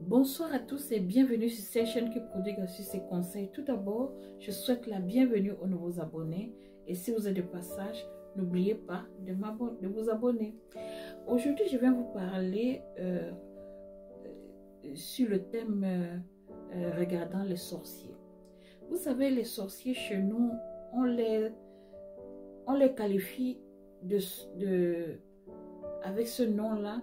Bonsoir à tous et bienvenue sur cette chaîne qui produit grâce et conseils. Tout d'abord, je souhaite la bienvenue aux nouveaux abonnés. Et si vous êtes de passage, n'oubliez pas de vous abonner. Aujourd'hui, je viens vous parler sur le thème regardant les sorciers. Vous savez, les sorciers chez nous, on les qualifie avec ce nom-là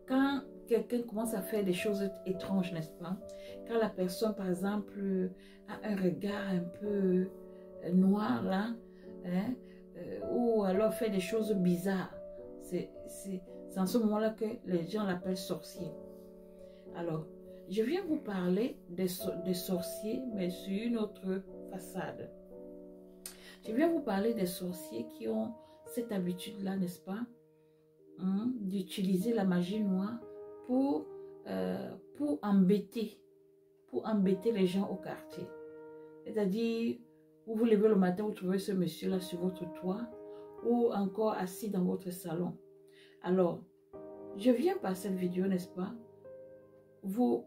quand quelqu'un commence à faire des choses étranges, n'est-ce pas? Quand la personne, par exemple, a un regard un peu noir, là, hein, ou alors fait des choses bizarres. C'est en ce moment-là que les gens l'appellent sorcier. Alors, je viens vous parler des sorciers, mais sur une autre façade. Je viens vous parler des sorciers qui ont cette habitude-là, n'est-ce pas, d'utiliser la magie noire pour embêter les gens au quartier. C'est-à-dire, vous vous levez le matin, vous trouvez ce monsieur-là sur votre toit ou encore assis dans votre salon. Alors, je viens par cette vidéo, n'est-ce pas, vous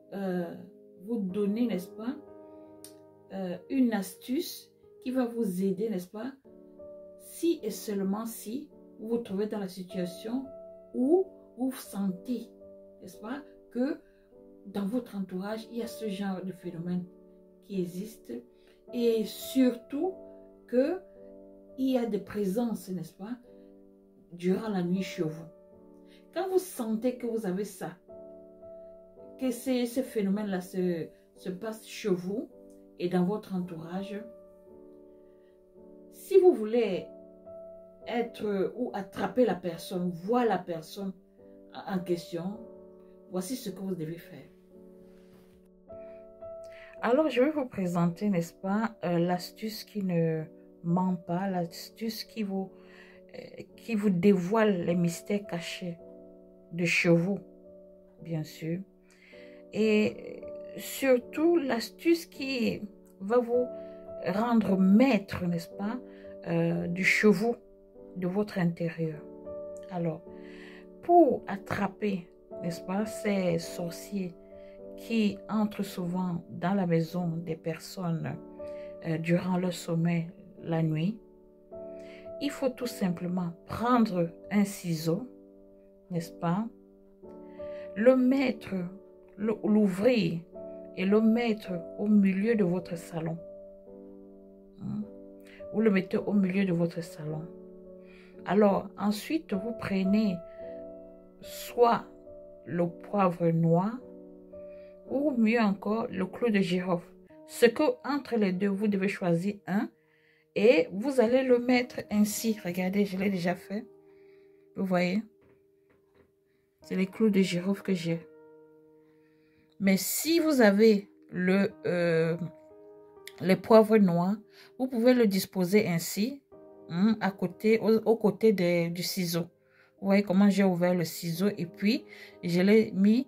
donner, n'est-ce pas, une astuce qui va vous aider, n'est-ce pas, si et seulement si vous vous trouvez dans la situation où vous sentez, n'est-ce pas, que dans votre entourage, il y a ce genre de phénomène qui existe et surtout qu'il y a des présences, n'est-ce pas, durant la nuit chez vous. Quand vous sentez que vous avez ça, que ce phénomène-là se passe chez vous et dans votre entourage, si vous voulez être ou attraper la personne, voir la personne en question, voici ce que vous devez faire. Alors, je vais vous présenter, n'est-ce pas, l'astuce qui ne ment pas, l'astuce qui vous dévoile les mystères cachés de chez vous, bien sûr. Et surtout, l'astuce qui va vous rendre maître, n'est-ce pas, du chez vous, de votre intérieur. Alors, pour attraper, n'est-ce pas, ces sorciers qui entrent souvent dans la maison des personnes durant leur sommeil la nuit, il faut tout simplement prendre un ciseau, n'est-ce pas, le mettre, l'ouvrir et le mettre au milieu de votre salon. Vous le mettez au milieu de votre salon. Alors, ensuite, vous prenez soit le poivre noir ou mieux encore le clou de girofle. Ce que entre les deux, vous devez choisir un et vous allez le mettre ainsi. Regardez, je l'ai déjà fait. Vous voyez? C'est les clous de girofle que j'ai. Mais si vous avez les poivres noirs, vous pouvez le disposer ainsi, à côté, au côté du ciseau. Vous voyez comment j'ai ouvert le ciseau et puis je l'ai mis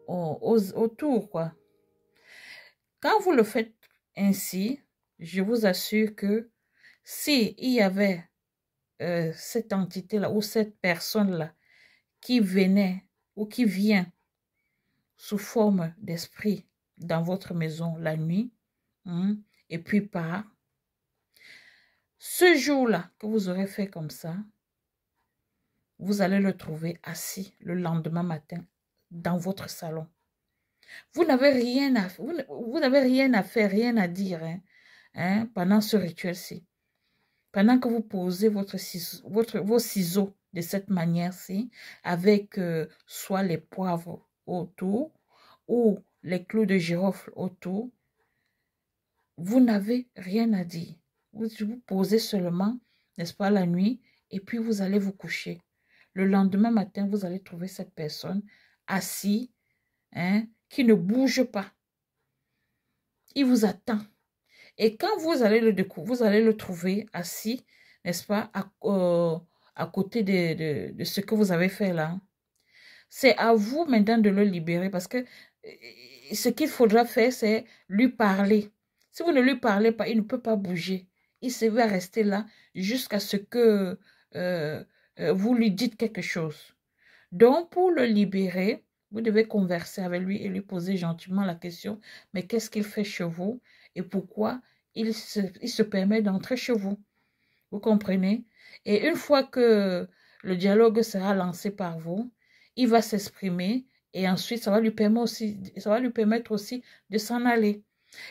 autour, quoi. Quand vous le faites ainsi, je vous assure que si il y avait cette entité-là ou cette personne-là qui venait ou qui vient sous forme d'esprit dans votre maison la nuit, et puis part, ce jour-là que vous aurez fait comme ça, vous allez le trouver assis le lendemain matin dans votre salon. Vous n'avez rien à faire, rien à dire pendant ce rituel-ci. Pendant que vous posez vos ciseaux de cette manière-ci, avec soit les poivres autour ou les clous de girofle autour, vous n'avez rien à dire. Vous posez seulement, n'est-ce pas, la nuit, et puis vous allez vous coucher. Le lendemain matin, vous allez trouver cette personne assise, qui ne bouge pas. Il vous attend. Et quand vous allez le découvrir, vous allez le trouver assis, n'est-ce pas, à côté de ce que vous avez fait là. C'est à vous maintenant de le libérer parce que ce qu'il faudra faire, c'est lui parler. Si vous ne lui parlez pas, il ne peut pas bouger. Il se va rester là jusqu'à ce que vous lui dites quelque chose. Donc, pour le libérer, Vous devez converser avec lui et lui poser gentiment la question, mais qu'est-ce qu'il fait chez vous et pourquoi il se permet d'entrer chez vous? Vous comprenez? Et une fois que le dialogue sera lancé par vous, il va s'exprimer et ensuite ça va lui permettre aussi de s'en aller.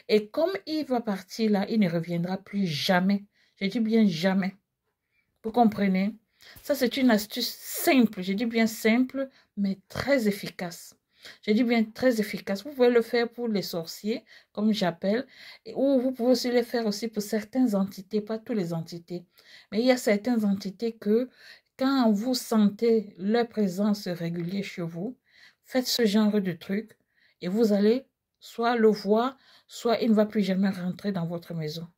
Et comme il va partir là, il ne reviendra plus jamais. Je dis bien jamais. Vous comprenez? Ça, c'est une astuce simple. Je dis bien simple, mais très efficace. Je dis bien très efficace. Vous pouvez le faire pour les sorciers, comme j'appelle, ou vous pouvez aussi le faire aussi pour certaines entités, pas toutes les entités. Mais il y a certaines entités que, quand vous sentez leur présence régulière chez vous, faites ce genre de truc et vous allez soit le voir, soit il ne va plus jamais rentrer dans votre maison.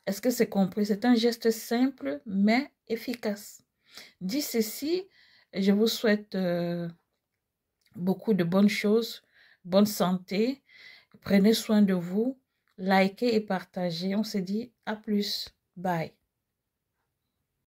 Est-ce que c'est compris? C'est un geste simple, mais efficace. Dit ceci, je vous souhaite beaucoup de bonnes choses, bonne santé. Prenez soin de vous, likez et partagez. On se dit à plus. Bye.